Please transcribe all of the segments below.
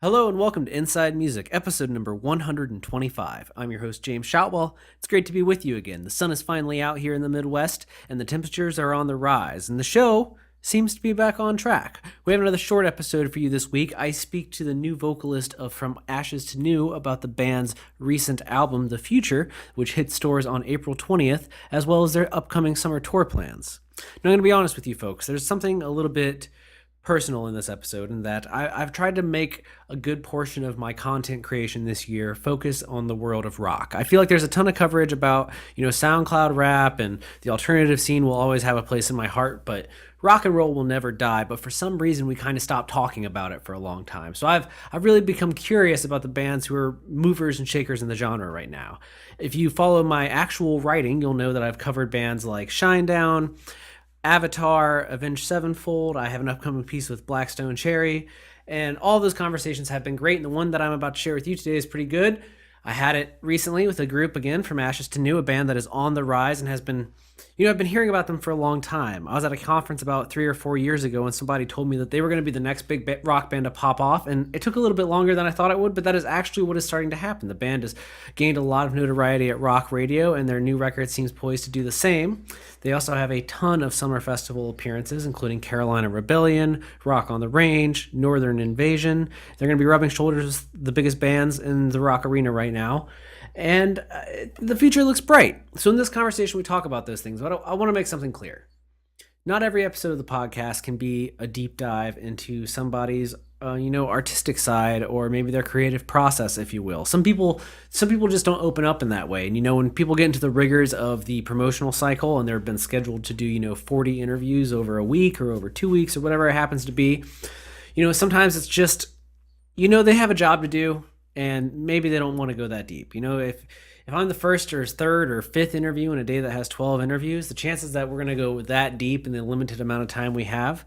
Hello and welcome to Inside Music, episode number 125. I'm your host, James Shotwell. It's great to be with you again. The sun is finally out here in the Midwest, and the temperatures are on the rise, and the show seems to be back on track. We have another short episode for you this week. I speak to the new vocalist of From Ashes to New about the band's recent album, The Future, which hit stores on April 20th, as well as their upcoming summer tour plans. Now, I'm going to be honest with you folks, there's something a little bit personal in this episode in that I've tried to make a good portion of my content creation this year focus on the world of rock. I feel like there's a ton of coverage about, SoundCloud rap, and the alternative scene will always have a place in my heart, but rock and roll will never die. But for some reason, we kind of stopped talking about it for a long time. So I've really become curious about the bands who are movers and shakers in the genre right now. If you follow my actual writing, you'll know that I've covered bands like Shinedown, Avatar, Avenged Sevenfold. I have an upcoming piece with Blackstone Cherry, and all those conversations have been great, and the one that I'm about to share with you today is pretty good. I had it recently with a group, again, From Ashes to New, a band that is on the rise and has been, I've been hearing about them for a long time. I was at a conference about 3 or 4 years ago, and somebody told me that they were going to be the next big rock band to pop off, and it took a little bit longer than I thought it would, but that is actually what is starting to happen. The band has gained a lot of notoriety at rock radio, and their new record seems poised to do the same. They also have a ton of summer festival appearances, including Carolina Rebellion, Rock on the Range, Northern Invasion. They're going to be rubbing shoulders with the biggest bands in the rock arena right now. And the future looks bright. So in this conversation, we talk about those things. But I want to make something clear. Not every episode of the podcast can be a deep dive into somebody's artistic side, or maybe their creative process, if you will. Some people just don't open up in that way. And when people get into the rigors of the promotional cycle and they've been scheduled to do 40 interviews over a week or over 2 weeks or whatever it happens to be, sometimes it's just they have a job to do, and maybe they don't want to go that deep. If I'm the first or third or fifth interview in a day that has 12 interviews, the chances that we're going to go that deep in the limited amount of time we have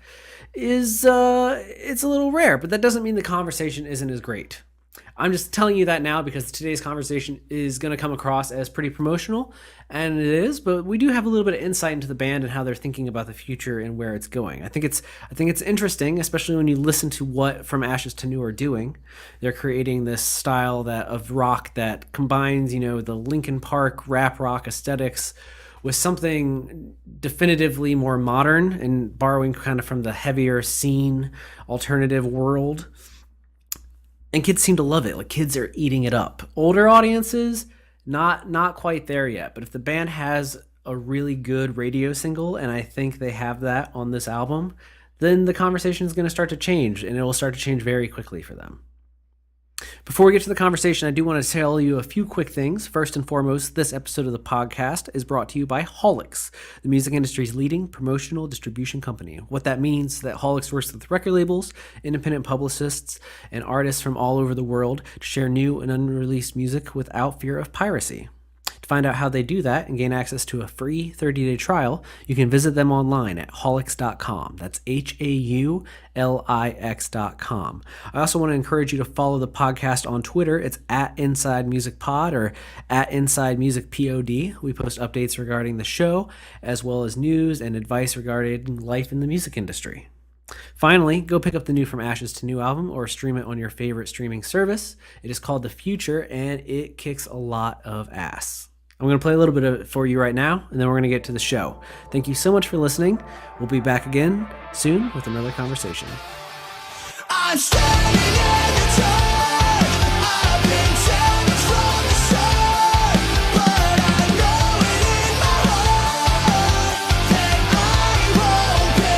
is it's a little rare, but that doesn't mean the conversation isn't as great. I'm just telling you that now because today's conversation is going to come across as pretty promotional, and it is, but we do have a little bit of insight into the band and how they're thinking about the future and where it's going. I think it's interesting, especially when you listen to what From Ashes to New are doing. They're creating this style of rock that combines, the Linkin Park rap rock aesthetics with something definitively more modern and borrowing kind of from the heavier scene alternative world. And kids seem to love it. Like, kids are eating it up. Older audiences, not quite there yet. But if the band has a really good radio single, and I think they have that on this album, then the conversation is going to start to change, and it will start to change very quickly for them. Before we get to the conversation, I do want to tell you a few quick things. First and foremost, this episode of the podcast is brought to you by Holix, the music industry's leading promotional distribution company. What that means is that Holix works with record labels, independent publicists, and artists from all over the world to share new and unreleased music without fear of piracy. To find out how they do that and gain access to a free 30-day trial, you can visit them online at holix.com. That's HAULIX.com. I also want to encourage you to follow the podcast on Twitter. It's at Inside Music Pod or at Inside Music POD. We post updates regarding the show, as well as news and advice regarding life in the music industry. Finally, go pick up the new From Ashes to New album or stream it on your favorite streaming service. It is called The Future, and it kicks a lot of ass. I'm going to play a little bit of it for you right now, and then we're going to get to the show. Thank you so much for listening. We'll be back again soon with another conversation. I'm standing in the dark. I've been challenged from the start, but I know it in my heart that I won't be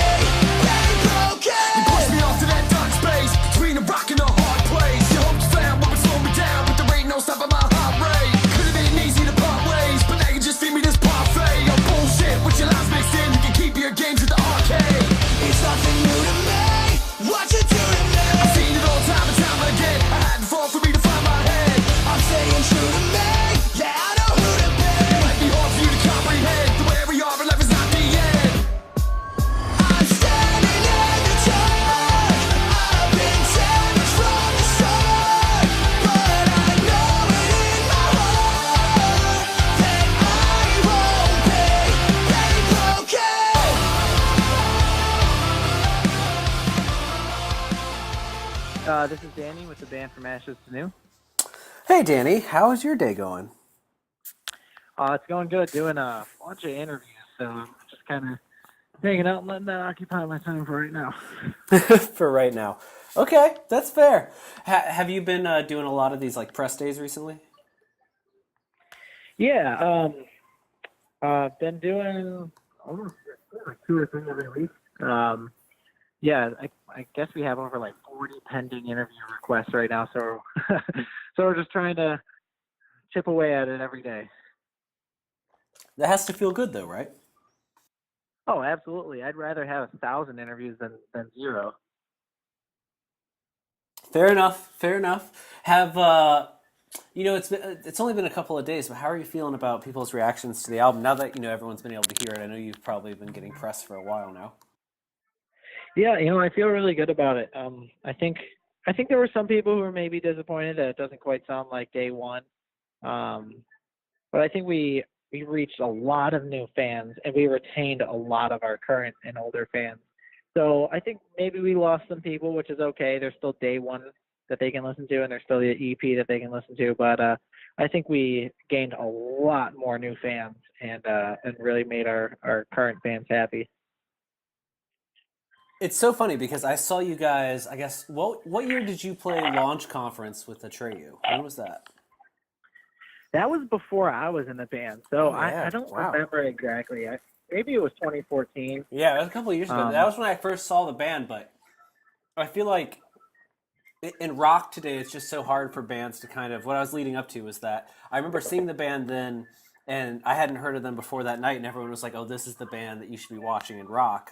broken. You push me off to that dark space between a rock and a hard place. Your hopes found what would slow me down, but there ain't no stopping my heart rate. Could have been easy to part ways, but now you just feed me this parfait of bullshit with your lies mixed in. You can keep your games at the arcade. It's nothing new to me. What you do to me? I've seen it all time and time This is Danny with the band From Ashes to New. Hey, Danny, how is your day going? It's going good, doing a bunch of interviews, so I'm just kind of hanging out and letting that occupy my time for right now. For right now. Okay, that's fair. Have you been doing a lot of these like press days recently? Yeah, been doing almost like 2 or 3 every week. Yeah, I guess we have over like 40 pending interview requests right now, so so we're just trying to chip away at it every day. That has to feel good though, right? Oh, absolutely. I'd rather have 1,000 interviews than zero. Fair enough. Fair enough. Have it's only been a couple of days, but how are you feeling about people's reactions to the album now that everyone's been able to hear it? I know you've probably been getting press for a while now. Yeah, I feel really good about it. I think there were some people who were maybe disappointed that it doesn't quite sound like day one. Um, but I think we reached a lot of new fans and we retained a lot of our current and older fans. So I think maybe we lost some people, which is okay. There's still day one that they can listen to, and there's still the EP that they can listen to. But I think we gained a lot more new fans and really made our current fans happy. It's so funny because I saw you guys. I guess what year did you play launch conference with Atreyu? When was that? That was before I was in the band, so Oh I yeah, don't wow. remember exactly. Maybe it was 2014. Yeah, it was a couple of years ago. That Um, was when I first saw the band, but I feel like in rock today, it's just so hard for bands to kind of. What I was leading up to was that I remember seeing the band then, and I hadn't heard of them before that night, and everyone was like, "Oh, this is the band that you should be watching in rock."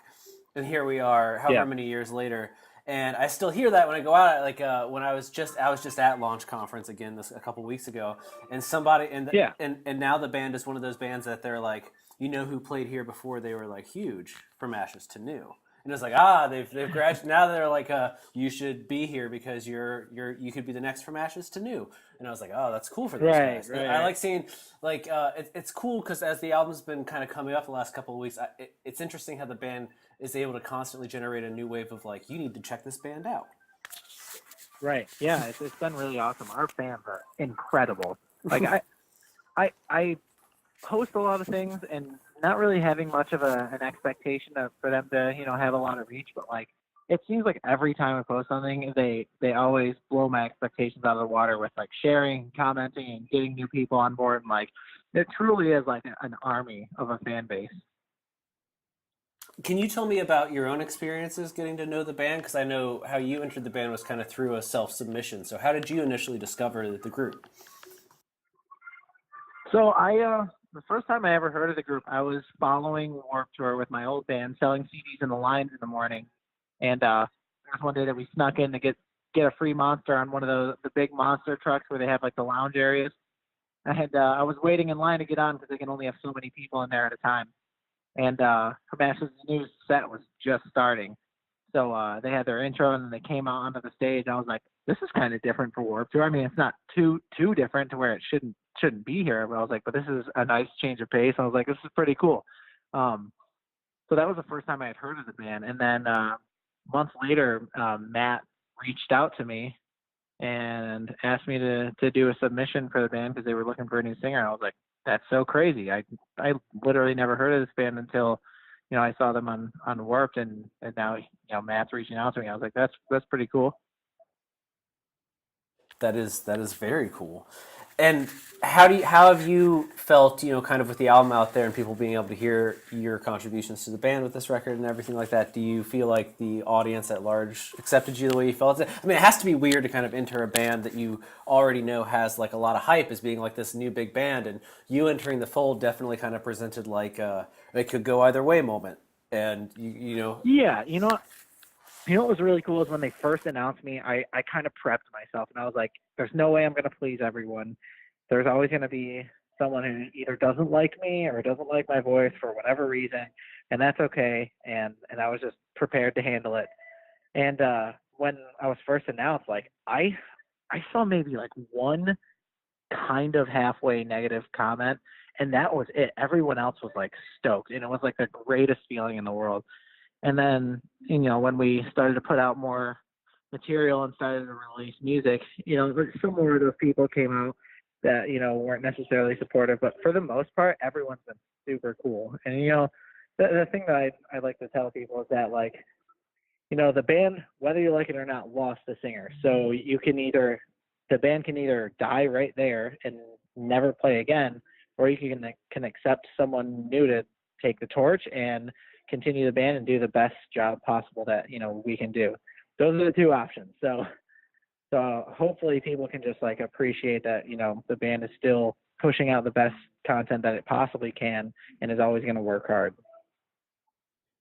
And here we are, however yeah, many years later, and I still hear that when I go out. Like when I was just at launch conference again a couple weeks ago, and somebody yeah, and now the band is one of those bands that they're like, who played here before they were like huge, from Ashes to New. And it's like, they've graduated. Now they're like, you should be here because you could be the next From Ashes to New. And I was like, oh, that's cool for those right, guys. And I right, like seeing, like, it's cool because as the album's been kind of coming up the last couple of weeks, it's interesting how the band is able to constantly generate a new wave of like, you need to check this band out. right. Yeah, it's been really awesome. Our fans are incredible. Like I post a lot of things and not really having much of an expectation for them to have a lot of reach, but like it seems like every time I post something, they always blow my expectations out of the water with like sharing, commenting, and getting new people on board. And like it truly is like an army of a fan base. Can you tell me about your own experiences getting to know the band? Because I know how you entered the band was kind of through a self-submission. So how did you initially discover the group? So the first time I ever heard of the group, I was following Warped Tour with my old band, selling CDs in the lines in the morning, and there was one day that we snuck in to get a free Monster on one of the big Monster trucks where they have like the lounge areas. And I was waiting in line to get on because they can only have so many people in there at a time. And Cabash's new set was just starting. So they had their intro and then they came out onto the stage. I was like, this is kind of different for Warped Tour. I mean, it's not too different to where it shouldn't be here. But I was like, but this is a nice change of pace. I was like, this is pretty cool. So that was the first time I had heard of the band. And then months later, Matt reached out to me and asked me to do a submission for the band because they were looking for a new singer. And I was like, that's so crazy. I literally never heard of this band until I saw them on Warped, and now Matt's reaching out to me. I was like, that's pretty cool. That is very cool. And how have you felt, kind of with the album out there and people being able to hear your contributions to the band with this record and everything like that? Do you feel like the audience at large accepted you the way you felt? I mean, it has to be weird to kind of enter a band that you already know has like a lot of hype as being like this new big band, and you entering the fold definitely kind of presented like it could go either way moment. And Yeah, what was really cool is when they first announced me, I kind of prepped myself and I was like, there's no way I'm going to please everyone. There's always going to be someone who either doesn't like me or doesn't like my voice for whatever reason, and that's okay. And I was just prepared to handle it. And when I was first announced, like I saw maybe like one kind of halfway negative comment, and that was it. Everyone else was like stoked, and it was like the greatest feeling in the world. And then, when we started to put out more material and started to release music, some more of those people came out that, weren't necessarily supportive, but for the most part, everyone's been super cool. And, the thing that I like to tell people is that, like, the band, whether you like it or not, lost the singer. So the band can either die right there and never play again, or you can accept someone new to take the torch and continue the band and do the best job possible that, we can do. Those are the two options. So hopefully people can just like appreciate that, the band is still pushing out the best content that it possibly can and is always going to work hard.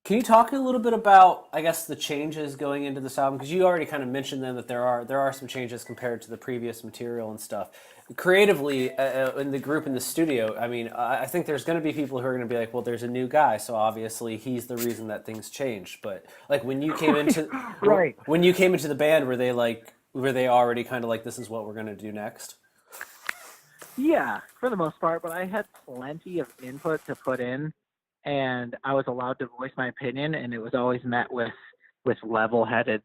Can you talk a little bit about, I guess, the changes going into this album? Because you already kind of mentioned them, that there are some changes compared to the previous material and stuff. Creatively, in the group in the studio, I mean, I think there's going to be people who are going to be like, well, there's a new guy, so obviously he's the reason that things changed. But like when you came into Right. when you came into the band, were they already kind of like, this is what we're going to do next? Yeah, for the most part, but I had plenty of input to put in, and I was allowed to voice my opinion, and it was always met with level-headed,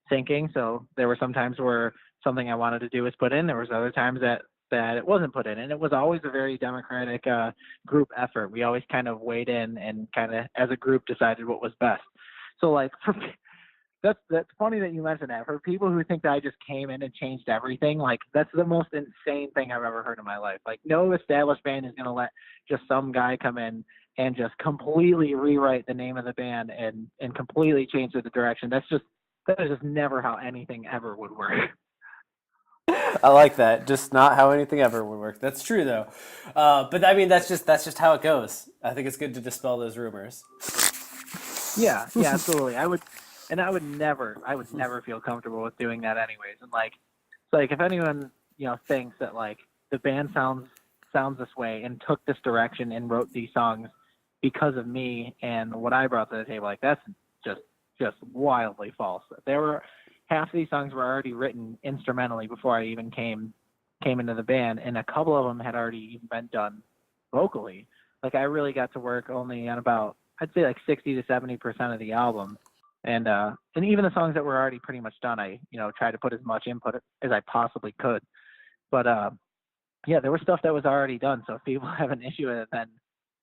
thinking. So there were some times where something I wanted to do was put in. There was other times that it wasn't put in, and it was always a very democratic group effort. We always kind of weighed in and kind of, as a group, decided what was best. So, like, that's funny that you mentioned that. For people who think that I just came in and changed everything, like, that's the most insane thing I've ever heard in my life. Like, no established band is going to let just some guy come in and just completely rewrite the name of the band and completely change the direction. That is just never how anything ever would work. I like that. Just not how anything ever would work. That's true, though. But I mean, that's just how it goes. I think it's good to dispel those rumors. Yeah, absolutely. I would never feel comfortable with doing that anyways. And like, it's like if anyone, thinks that like the band sounds this way and took this direction and wrote these songs because of me and what I brought to the table, like, that's just wildly false. Half of these songs were already written instrumentally before I even came into the band, and a couple of them had already even been done vocally. Like, I really got to work only on about, I'd say, like 60 to 70% of the album. And even the songs that were already pretty much done, I, tried to put as much input as I possibly could. But yeah, there was stuff that was already done. So if people have an issue with it, then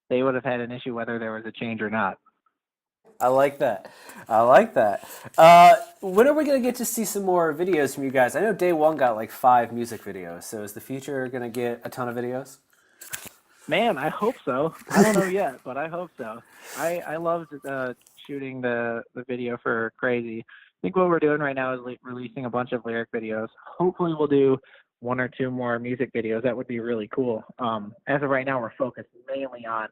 they would have had an issue whether there was a change or not. I like that. When are we going to get to see some more videos from you guys? I know Day One got like 5 music videos. So is the future going to get a ton of videos? Man, I hope so. I don't know yet, but I hope so. I loved shooting the video for Crazy. I think what we're doing right now is releasing a bunch of lyric videos. Hopefully we'll do 1 or 2 more music videos. That would be really cool. As of right now, we're focused mainly on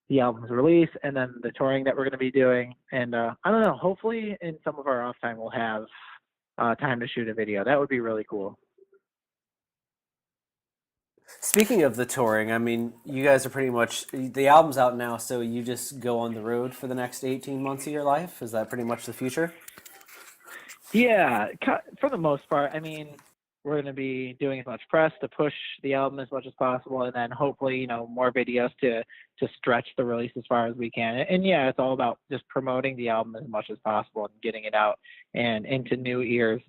the album's release and then the touring that we're going to be doing. And I don't know, hopefully in some of our off time we'll have time to shoot a video. That would be really cool. Speaking of the touring, I mean, you guys are pretty much, the album's out now, so you just go on the road for the next 18 months of your life? Is that pretty much the future? Yeah, for the most part. I mean, we're going to be doing as much press to push the album as much as possible, and then hopefully, more videos to stretch the release as far as we can. And yeah, it's all about just promoting the album as much as possible and getting it out and into new ears.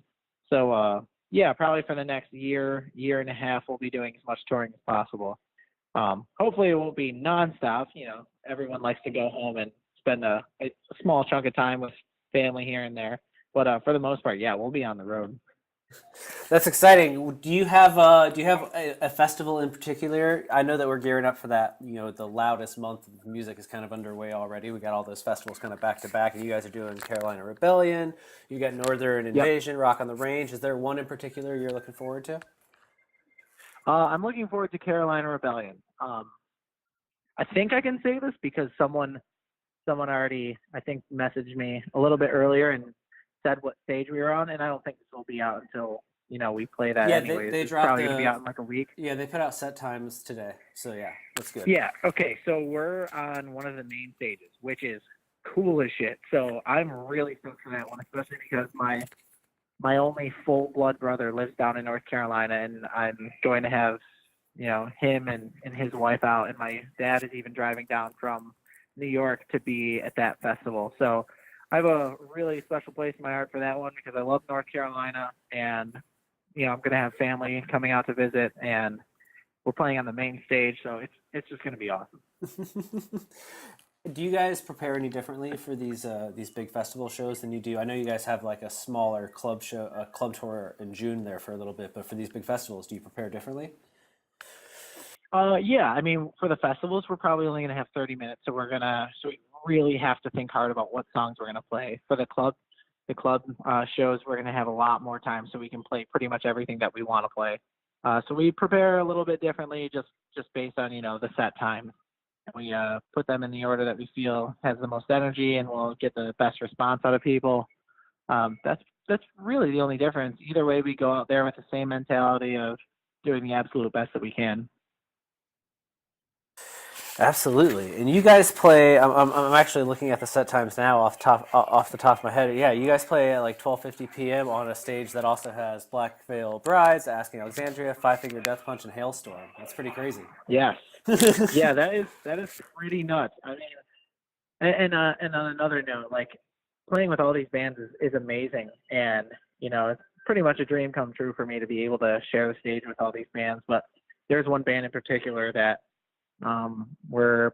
So, yeah, probably for the next year and a half, we'll be doing as much touring as possible. Hopefully it won't be nonstop. Everyone likes to go home and spend a small chunk of time with family here and there. But for the most part, yeah, we'll be on the road. That's exciting. Do you have a festival in particular? I know that we're gearing up for that. The loudest month of music is kind of underway already. We got all those festivals kind of back to back, and you guys are doing Carolina Rebellion. You got Northern Invasion, yep. Rock on the Range. Is there one in particular you're looking forward to? I'm looking forward to Carolina Rebellion. I think I can say this because someone already, I think, messaged me a little bit earlier and said what stage we were on, and I don't think this will be out until we play that. Yeah, anyways. They it's dropped probably gonna be out in like a week. Yeah, they put out set times today, so yeah, that's good. Yeah, okay, so we're on one of the main stages, which is cool as shit. So I'm really stoked for that one, especially because my only full blood brother lives down in North Carolina, and I'm going to have him and his wife out, and my dad is even driving down from New York to be at that festival. So I have a really special place in my heart for that one because I love North Carolina, and I'm gonna have family coming out to visit, and we're playing on the main stage, so it's just gonna be awesome. Do you guys prepare any differently for these big festival shows than you do? I know you guys have like a smaller club show, a club tour in June there for a little bit, but for these big festivals, do you prepare differently? Yeah, I mean, for the festivals, we're probably only gonna have 30 minutes, so we really have to think hard about what songs we're gonna play. For the club shows, we're gonna have a lot more time, so we can play pretty much everything that we want to play. So we prepare a little bit differently, just based on the set time. We put them in the order that we feel has the most energy, and we'll get the best response out of people. That's really the only difference. Either way, we go out there with the same mentality of doing the absolute best that we can. Absolutely. And you guys play. I'm actually looking at the set times now off the top of my head. Yeah, you guys play at like 12:50 p.m. on a stage that also has Black Veil Brides, Asking Alexandria, Five Finger Death Punch, and Hailstorm. That's pretty crazy. Yes, yeah, that is pretty nuts. I mean, and on another note, like playing with all these bands is amazing, and it's pretty much a dream come true for me to be able to share the stage with all these bands. But there's one band in particular that we're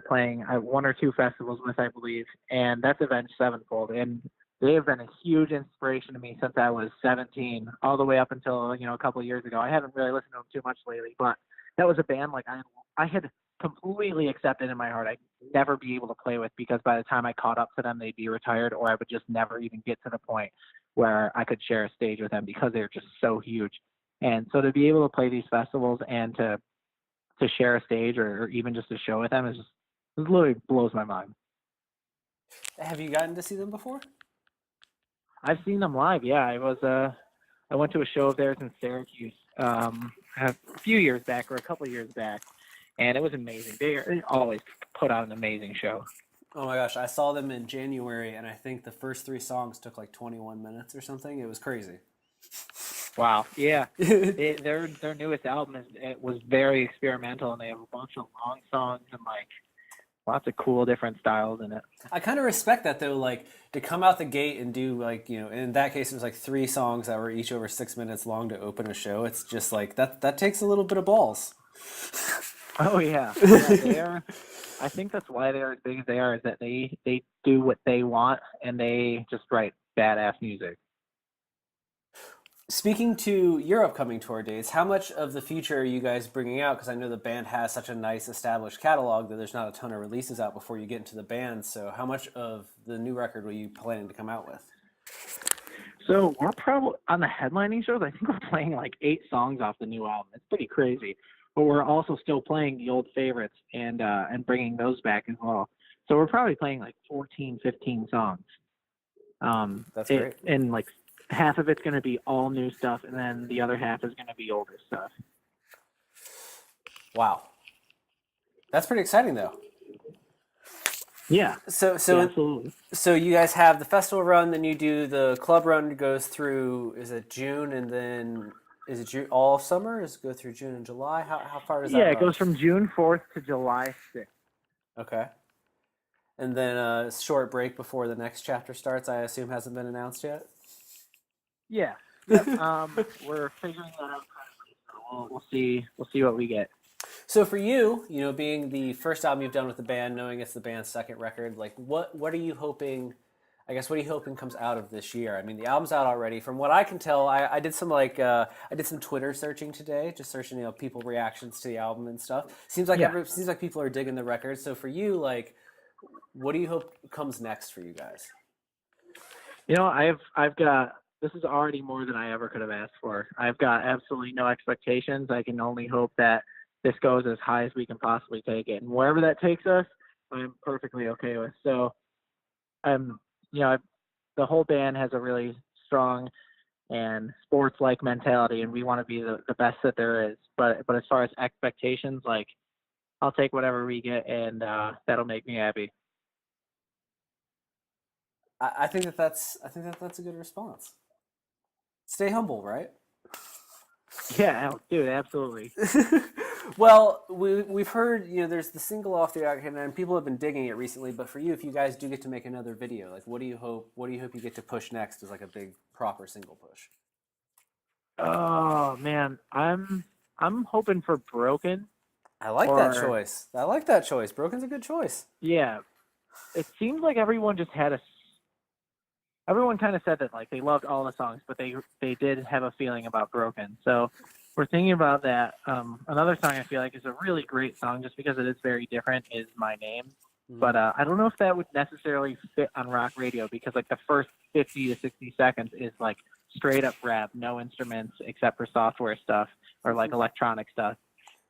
playing one or two festivals with, I believe, and that's Avenged Sevenfold, and they have been a huge inspiration to me since I was 17, all the way up until a couple of years ago. I haven't really listened to them too much lately, but that was a band like I had completely accepted in my heart I'd never be able to play with, because by the time I caught up to them, they'd be retired, or I would just never even get to the point where I could share a stage with them because they're just so huge. And so to be able to play these festivals and to share a stage, or even just a show with them, it literally blows my mind. Have you gotten to see them before? I've seen them live. Yeah, I went to a show of theirs in Syracuse a few years back, or a couple of years back, and it was amazing. They always put on an amazing show. Oh my gosh, I saw them in January, and I think the first three songs took like 21 minutes or something. It was crazy. Wow. Yeah. Their newest album it was very experimental, and they have a bunch of long songs and like lots of cool different styles in it. I kind of respect that though, like to come out the gate and do like in that case it was like three songs that were each over 6 minutes long to open a show. It's just like that takes a little bit of balls. Oh yeah, yeah, they are. I think that's why they're as big as they are, is that they do what they want, and they just write badass music. Speaking to your upcoming tour dates, how much of the future are you guys bringing out? Because I know the band has such a nice established catalog that there's not a ton of releases out before you get into the band. So how much of the new record were you planning to come out with? So we're probably on the headlining shows. I think we're playing like 8 songs off the new album. It's pretty crazy, but we're also still playing the old favorites and bringing those back as well. So we're probably playing like 14, 15 songs. That's great. And like half of it's going to be all new stuff, and then the other half is going to be older stuff. Wow. That's pretty exciting though. Yeah. So Yeah, absolutely. so you guys have the festival run, then you do the club run. Goes through, is it June, and then is it June all summer? Does it go through June and July? How far does that Yeah, it run? goes from June 4th to July 6th. Okay. And then a short break before the next chapter starts, I assume hasn't been announced yet? Yeah. Yep. We're figuring that out currently, so we'll see what we get. So for you, being the first album you've done with the band, knowing it's the band's second record, like what are you hoping, I guess, what are you hoping comes out of this year? I mean, the album's out already. From what I can tell, I did some I did some Twitter searching today, just searching, people reactions to the album and stuff. Seems like Yeah. seems like people are digging the record. So for you, like, what do you hope comes next for you guys? I've got, this is already more than I ever could have asked for. I've got absolutely no expectations. I can only hope that this goes as high as we can possibly take it, and wherever that takes us, I'm perfectly okay with. So, the whole band has a really strong and sports-like mentality, and we want to be the best that there is. But as far as expectations, like, I'll take whatever we get, and that'll make me happy. I think that's a good response. Stay humble, right? Yeah, dude, absolutely. Well, we've heard, there's the single off the archive, and people have been digging it recently. But for you, if you guys do get to make another video, like, what do you hope? What do you hope you get to push next as like a big proper single push? Oh man, I'm hoping for Broken. I like that choice. I like that choice. Broken's a good choice. Yeah, it seems like everyone just had everyone kind of said that like they loved all the songs, but they did have a feeling about Broken. So we're thinking about that. Another song I feel like is a really great song just because it is very different is My Name. Mm-hmm. But I don't know if that would necessarily fit on rock radio because like the first 50 to 60 seconds is like straight up rap, no instruments except for software stuff or like electronic stuff.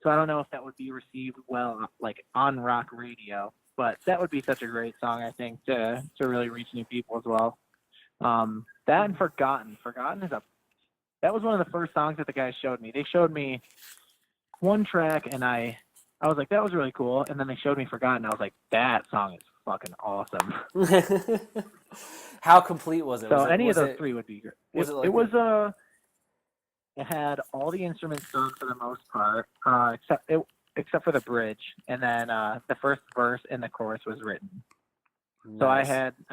So I don't know if that would be received well like on rock radio, but that would be such a great song I think to really reach new people as well. That and Forgotten. Forgotten is that was one of the first songs that the guys showed me. They showed me one track and I was like, that was really cool. And then they showed me Forgotten. I was like, that song is fucking awesome. How complete was it? So any of those three would be great. It had all the instruments done for the most part, except for the bridge. And then the first verse and the chorus was written. Nice. So I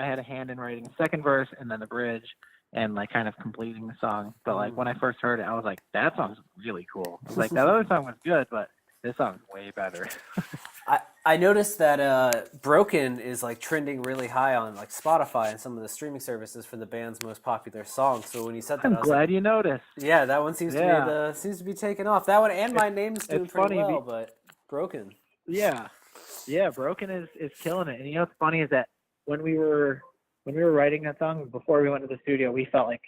had a hand in writing the second verse and then the bridge and like kind of completing the song. But like when I first heard it, I was like, that song's really cool. I was like, that other song was good, but this song's way better. I noticed that Broken is like trending really high on like Spotify and some of the streaming services for the band's most popular songs. So when you said that, I'm glad you noticed. Yeah, that one seems to be taking off. That one and My Name's doing pretty well, but Broken. Yeah, Broken is killing it. And you know what's funny is that when we were writing that song before we went to the studio, we felt like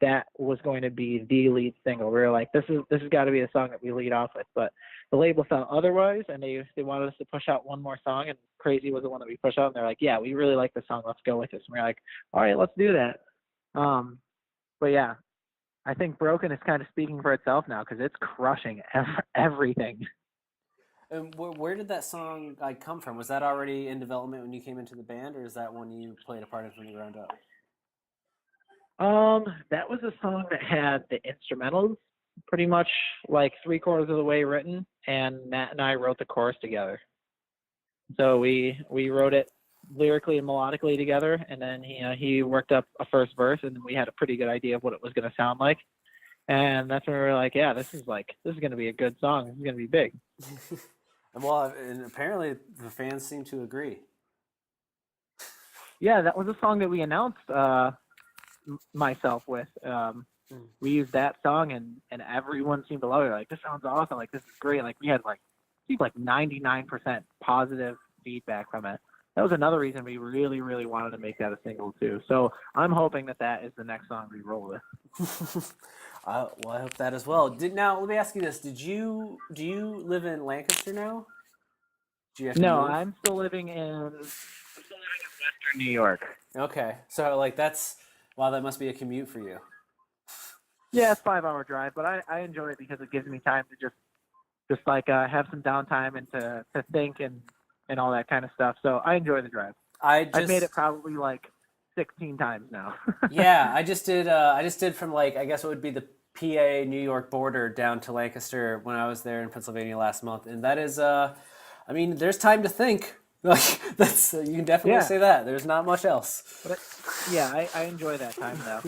that was going to be the lead single. We were like, this has got to be the song that we lead off with. But the label felt otherwise, and they wanted us to push out one more song, and Crazy was the one that we pushed out. And they're like, yeah, we really like the song. Let's go with this. And we're like, all right, let's do that. But yeah, I think Broken is kind of speaking for itself now because it's crushing everything. And where did that song like come from? Was that already in development when you came into the band, or is that one you played a part of from the ground up? That was a song that had the instrumentals pretty much like 3/4 of the way written, and Matt and I wrote the chorus together. So we wrote it lyrically and melodically together, and then he worked up a first verse, and we had a pretty good idea of what it was going to sound like. And that's when we were like, yeah, this is going to be a good song. This is going to be big. And apparently the fans seem to agree. Yeah, that was a song that we announced myself with. We used that song, and everyone seemed to love it. Like, this sounds awesome. Like, this is great. Like, we had like 99% positive feedback from it. That was another reason we really, really wanted to make that a single too. So I'm hoping that is the next song we roll with. Well, I hope that as well. Now, let me ask you this: do you live in Lancaster now? Do you have to move? I'm still living in Western New York. Okay, so like that must be a commute for you. Yeah, it's a 5-hour drive, but I enjoy it because it gives me time to just like have some downtime and to think and all that kind of stuff. So I enjoy the drive. I've made it probably like 16 times now. Yeah, I just did from like, I guess it would be the PA New York border down to Lancaster when I was there in Pennsylvania last month, and that is there's time to think. Like that's you can definitely say that. There's not much else. But I enjoy that time though.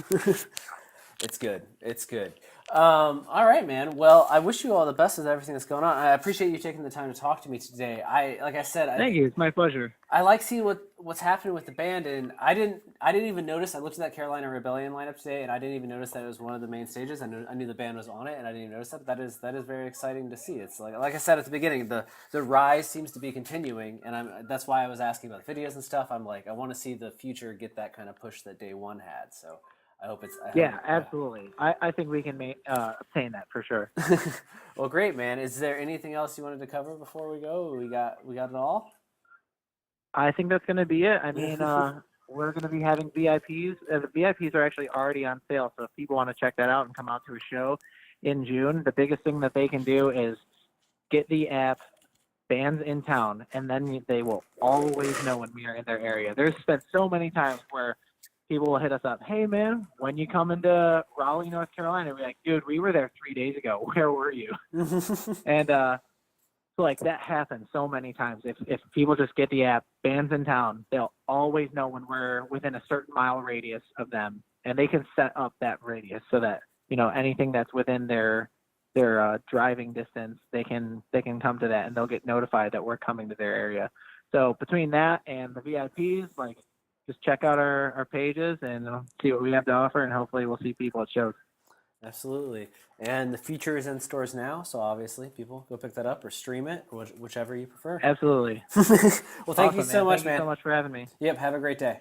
It's good. All right, man. Well, I wish you all the best with everything that's going on. I appreciate you taking the time to talk to me today. Thank you. It's my pleasure. I like seeing what's happening with the band, and I didn't even notice. I looked at that Carolina Rebellion lineup today, and I didn't even notice that it was one of the main stages. I knew the band was on it, and I didn't even notice that. But that is very exciting to see. It's like I said at the beginning, the rise seems to be continuing, and that's why I was asking about videos and stuff. I'm like, I want to see the future get that kind of push that Day One had. So. Absolutely. I think we can obtain that for sure. Well, great, man. Is there anything else you wanted to cover before we go? We got it all? I think that's going to be it. I mean, we're going to be having VIPs. The VIPs are actually already on sale, so if people want to check that out and come out to a show in June, the biggest thing that they can do is get the app Bands in Town, and then they will always know when we are in their area. There's been so many times where people will hit us up. Hey, man, when you come into Raleigh, North Carolina, we're like, dude, we were there 3 days ago. Where were you? And So like that happens so many times. If people just get the app, bands in town, they'll always know when we're within a certain mile radius of them, and they can set up that radius so that anything that's within their driving distance, they can come to that, and they'll get notified that we're coming to their area. So between that and the VIPs, like just check out our pages and see what we have to offer, and hopefully we'll see people at shows. Absolutely. And the feature is in stores now, so obviously people go pick that up or stream it, whichever you prefer. Absolutely. Well, thank you so much, man. Thank you so much for having me. Yep, have a great day.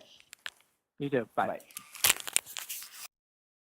You too. Bye. Bye.